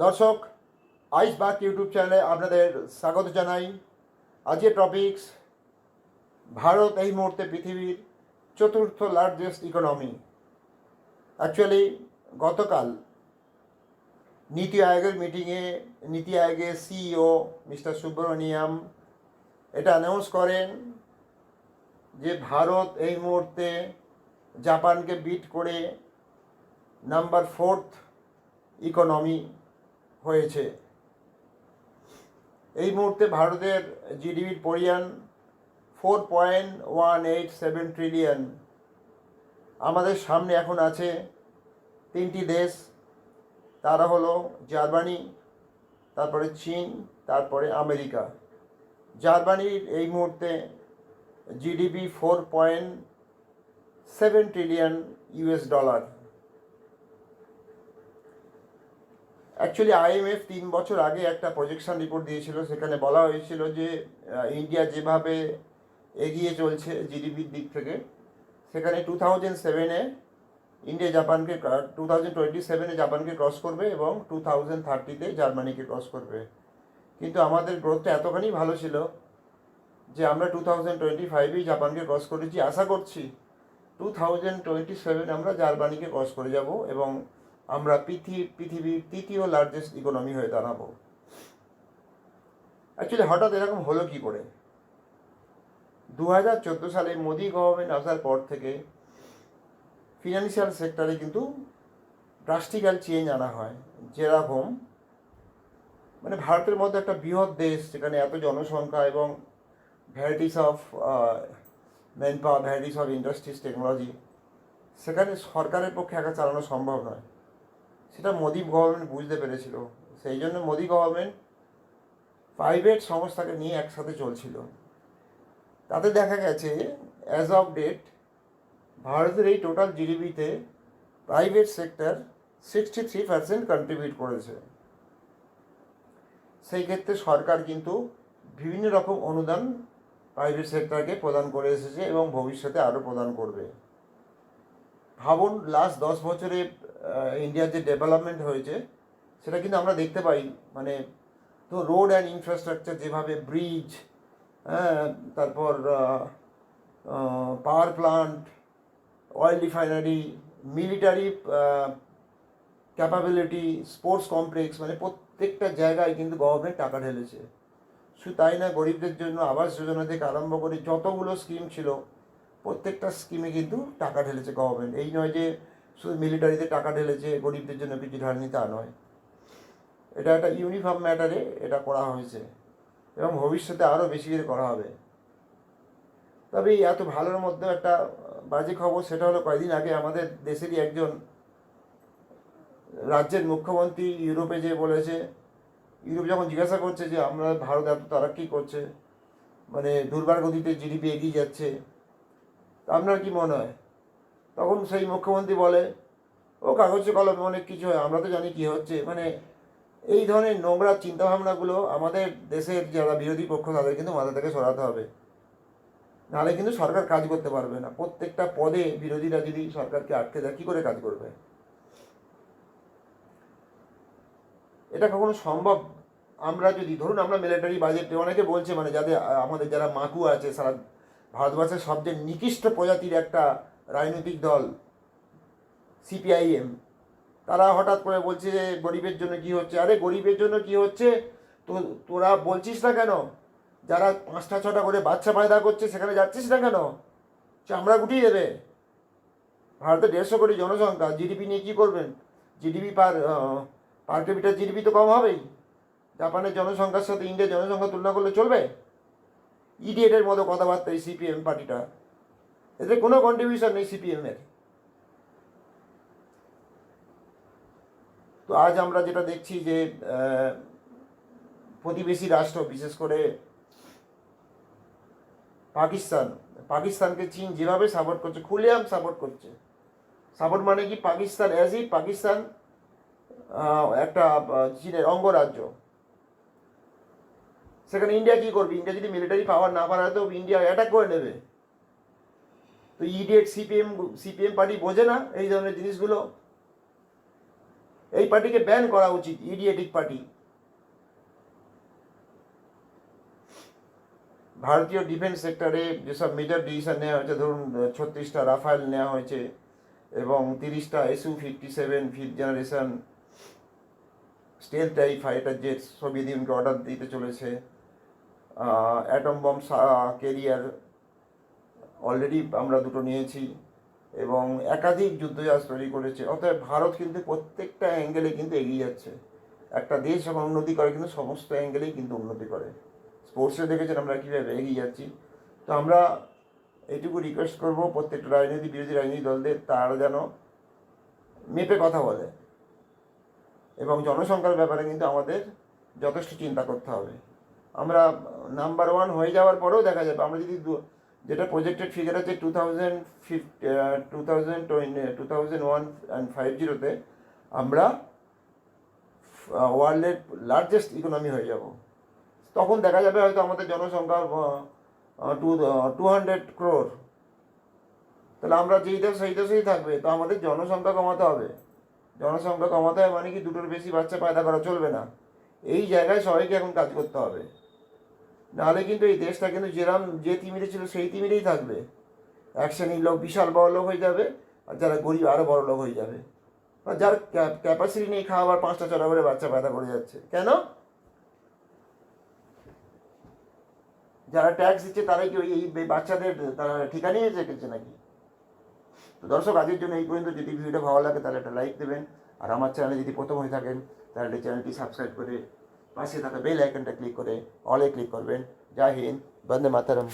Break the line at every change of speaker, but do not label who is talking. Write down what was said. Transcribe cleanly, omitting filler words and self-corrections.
দর্শক, আইস বাক ইউটিউব চ্যানেলে আপনাদের স্বাগত জানাই। আজকের টপিকস, ভারত এই মুহূর্তে পৃথিবীর চতুর্থ লার্জেস্ট ইকোনমি। অ্যাকচুয়ালি গতকাল নীতি আয়োগের মিটিংয়ে নীতি আয়োগের সিইও মিস্টার সুব্রমণিয়াম এটা অ্যানাউন্স করেন যে ভারত এই মুহূর্তে জাপানকে বিট করে নাম্বার 4th ইকোনমি হয়েছে। এই মুহূর্তে ভারতের জিডিপির পরিমাণ 4.187 ট্রিলিয়ন। আমাদের সামনে এখন আছে তিনটি দেশ, তারা হলো জার্মানি, তারপরে চীন, তারপরে আমেরিকা। জার্মানির এই মুহূর্তে GDP 4.7 trillion US dollar. Actually IMF 3 বছর আগে একটা প্রজেকশন রিপোর্ট দিয়েছিল, সেখানে বলা হয়েছিল যে ইন্ডিয়া যেভাবে এগিয়ে চলছে জিডিপির দিক থেকে, সেখানে 2007-এ ইন্ডিয়া জাপানকে 2027-এ জাপানকে ক্রস করবে এবং 2030-তে জার্মানিকে ক্রস করবে। কিন্তু আমাদের গ্রোথটা এতখানি ভালো ছিল যে আমরা 2025-এই জাপানকে ক্রস করেছি। আশা করছি 2027 আমরা জার্মানিকে ক্রস করে যাব এবং আমরা পৃথিবীর তৃতীয় লার্জেস্ট ইকোনমি হয়ে দাঁড়াবো। অ্যাকচুয়ালি হঠাৎ এরকম হলো কী করে? 2014 সালে মোদি গভর্নমেন্ট আসার পর থেকে ফিনান্সিয়াল সেক্টরে কিন্তু ড্রাস্টিক্যাল চেঞ্জ আনা হয়। যেরকম মানে ভারতের মধ্যে একটা বৃহৎ দেশ, যেখানে এত জনসংখ্যা এবং varieties of man power, varieties of industries, technology, সেখানে সরকারের পক্ষে একা চালানো সম্ভব নয়। সেটা মোদি গভর্নমেন্ট বুঝতে পেরেছিল। সেই জন্য মোদি গভর্নমেন্ট প্রাইভেট সংস্থাকে নিয়ে একসাথে চলছিল। তাতে দেখা গেছে অ্যাজ অফ ডেট ভারতের এই টোটাল জিডিপিতে প্রাইভেট সেক্টর 63% কন্ট্রিবিউট করেছে। সেই ক্ষেত্রে সরকার কিন্তু বিভিন্ন রকম অনুদান প্রাইভেট সেক্টরকে প্রদান করে এসেছে এবং ভবিষ্যতে আরও প্রদান করবে। ভাবুন, লাস্ট 10 বছরে ইন্ডিয়ার যে ডেভেলপমেন্ট হয়েছে সেটা কিন্তু আমরা দেখতে পাই। মানে তো রোড অ্যান্ড ইনফ্রাস্ট্রাকচার, যেভাবে ব্রিজ, তারপর power plant, oil refinery, military capability, sports complex, মানে প্রত্যেকটা জায়গায় কিন্তু গভর্নমেন্ট টাকা ঢেলেছে। শুধু তাই না, গরিবদের জন্য আবাস যোজনা থেকে আরম্ভ করে যতগুলো স্কিম ছিল প্রত্যেকটা স্কিমে কিন্তু টাকা ঢেলেছে গভর্নমেন্ট। এই নয় যে শুধু মিলিটারিতে টাকা ঢেলেছে, গরিবদের জন্য কিছু ঢালেনি, তা নয়। এটা একটা ইউনিফর্ম ম্যাটারে এটা করা হয়েছে এবং ভবিষ্যতে আরও বেশি করে করা হবে। তবে এই এত ভালোর মধ্যে একটা বাজে খবর, সেটা হলো কয়েকদিন আগে আমাদের দেশেরই একজন রাজ্যের মুখ্যমন্ত্রী ইউরোপে যে বলেছে, ইউরোপ যখন জিজ্ঞাসা করছে যে আমরা ভারত এত তারাক্কি করছে, মানে দুর্বার গতিতে জিডিপি এগিয়ে যাচ্ছে, আপনার কি মনে হয়? তখন সেই মুখ্যমন্ত্রী বলে, ও কাগজে কলমে অনেক কিছু হয়, আমরা তো জানি কী হচ্ছে। মানে এই ধরনের নোংরা চিন্তাভাবনাগুলো আমাদের দেশের যারা বিরোধী পক্ষ তাদের কিন্তু মাথা থেকে সরাতে হবে, নাহলে কিন্তু সরকার কাজ করতে পারবে না। প্রত্যেকটা পদে বিরোধীরা যদি সরকারকে আটকে দেয়, কী করে কাজ করবে? এটা কখনো সম্ভব? আমরা যদি ধরুন আমরা মিলিটারি বাজেট, অনেকে বলছে মানে যাদের আমাদের যারা মাকু আছে, সারা ভারতবর্ষের সবচেয়ে নিকৃষ্ট প্রজাতির একটা রাজনৈতিক দল সিপিআইএম, তারা হঠাৎ করে বলছে যে গরিবের জন্য কি হচ্ছে। আরে গরিবের জন্য কি হচ্ছে তো তোরা বলছিস না কেন? যারা 5টা 6টা করে বাচ্চা পয়দা করছে সেখানে যাচ্ছিস না কেন? চামড়া গুটিয়ে দেবে। ভারতে 150 কোটি জনসংখ্যা, জিডিপি নিয়ে কী করবেন? জিডিপি পার ক্যাপিটাল জিডিপি তো কম হবেই। জাপানের জনসংখ্যার সাথে ইন্ডিয়ার জনসংখ্যা তুলনা করলে চলবে? ইডিয়েটের মতো কথাবার্তা এই সিপিএম পার্টিটা, এতে কোনো কন্ট্রিবিউশন নেই সিপিএমের। তো আজ আমরা যেটা দেখছি যে প্রতিবেশী রাষ্ট্র, বিশেষ করে পাকিস্তানকে চীন যেভাবে সাপোর্ট করছে, খুলেআম সাপোর্ট করছে। সাপোর্ট মানে কি? পাকিস্তান অ্যাজ ই পাকিস্তান একটা চীনের অঙ্গরাজ্য। সেখানে ইন্ডিয়া কী করবে? ইন্ডিয়া যদি মিলিটারি পাওয়ার না বাড়ায় তো ইন্ডিয়া অ্যাটাক করে নেবে। তো ইডিয়েট সিপিএম পার্টি বোঝে না এই ধরনের জিনিসগুলো। এই পার্টিকে ব্যান করা উচিত, ইডিয়েটিক পার্টি। ভারতীয় ডিফেন্স সেক্টরে যেসব মেজর ডিসিশন নেওয়া হয়েছে, ধরুন 36টা রাফায়েল নেওয়া হয়েছে এবং 30টা SU-57 fifth generation stealth type fighter jet Soviet ইউনিয়নকে অর্ডার দিতে চলেছে। অ্যাটম বম ক্যারিয়ার অলরেডি আমরা দুটো নিয়েছি এবং একাধিক যুদ্ধজাহাজ তৈরি করেছে। অতএব ভারত কিন্তু প্রত্যেকটা অ্যাঙ্গেলে কিন্তু এগিয়ে যাচ্ছে। একটা দেশ যখন উন্নতি করে কিন্তু সমস্ত অ্যাঙ্গেলেই কিন্তু উন্নতি করে। স্পোর্টসে দেখেছেন আমরা কীভাবে এগিয়ে যাচ্ছি। তো আমরা এইটুকু রিকোয়েস্ট করবো প্রত্যেকটা বিরোধী রাজনৈতিক দলদের, তারা যেন মেপে কথা বলে এবং জনসংখ্যার ব্যাপারে কিন্তু আমাদের যথেষ্ট চিন্তা করতে হবে। আমরা নাম্বার 1 হয়ে যাওয়ার পরেও দেখা যাবে, আমরা যদি যেটা প্রজেক্টেড ফিগার আছে 2001-50তে আমরা ওয়ার্ল্ডের লার্জেস্ট ইকোনমি হয়ে যাব। তখন দেখা যাবে হয়তো আমাদের জনসংখ্যা 200 crore। তাহলে আমরা যেই দেশ সেই দেশেই থাকবে, তো আমাদের জনসংখ্যা কমাতে হবে। জনসংখ্যা কমাতে হয় মানে কি দুটোর বেশি বাচ্চা পয়দা করা চলবে না। এই জায়গায় সবাইকে এখন কাজ করতে হবে, নাহলে কিন্তু এই দেশটা কিন্তু যে তিমিরে ছিল সেই তিমিরেই থাকবে। এক শ্রেণীর লোক বিশাল বড় লোক হয়ে যাবে, আর যারা গরিব আরও বড় লোক হয়ে যাবে। আর যার ক্যাপাসিটি নেই খাওয়াবার 5টা 6টা করে বাচ্চা পয়দা করে যাচ্ছে। কেন? যারা ট্যাক্স দিচ্ছে তারাই কি এই বাচ্চাদের তারা ঠিকা নিয়ে রেখেছে নাকি? তো দর্শক, আজকের জন্য এই পর্যন্ত। যদি ভিডিওটা ভালো লাগে তাহলে একটা লাইক দেবেন, আর আমার চ্যানেলে যদি প্রথম হয়ে থাকেন তাহলে চ্যানেলটি সাবস্ক্রাইব করে পাশে থাকা বেল আইকনটা ক্লিক করে অলে ক্লিক করবেন। জয় হিন্দ, বন্দে মাতরম।